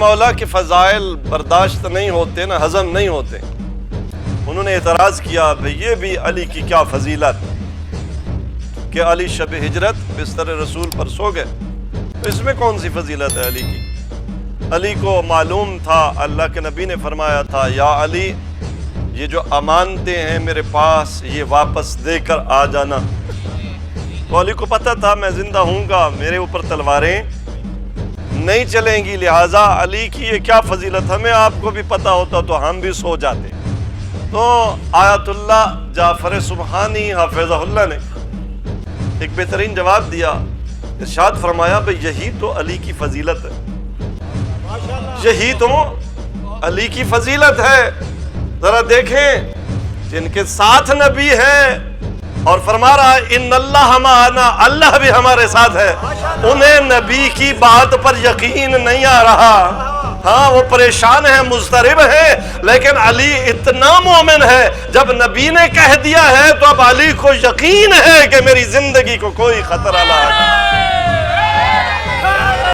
مولا کے فضائل برداشت نہیں ہوتے نا، ہضم نہیں ہوتے. انہوں نے اعتراض کیا بھئی یہ بھی علی کی کیا فضیلت کہ علی شب ہجرت بستر رسول پر سو گئے، اس میں کون سی فضیلت ہے علی کی؟ علی کو معلوم تھا، اللہ کے نبی نے فرمایا تھا یا علی یہ جو امانتیں ہیں میرے پاس یہ واپس دے کر آ جانا. تو علی کو پتہ تھا میں زندہ ہوں گا، میرے اوپر تلواریں نہیں چلیں گی، لہٰذا علی کی یہ کیا فضیلت ہمیں آپ کو بھی پتہ ہوتا تو ہم بھی سو جاتے. تو آیت اللہ جعفر سبحانی حافظہ اللہ نے ایک بہترین جواب دیا، ارشاد فرمایا بھئی یہی تو علی کی فضیلت ہے، یہی تو علی کی فضیلت ہے. ذرا دیکھیں جن کے ساتھ نبی ہے اور فرما رہا ہے ان اللہ معنا، اللہ بھی ہمارے ساتھ ہے، انہیں نبی کی بات پر یقین نہیں آ رہا. ہاں وہ پریشان ہیں، مضطرب ہیں، لیکن علی اتنا مومن ہے جب نبی نے کہہ دیا ہے تو اب علی کو یقین ہے کہ میری زندگی کو کوئی خطرہ نہ ہے.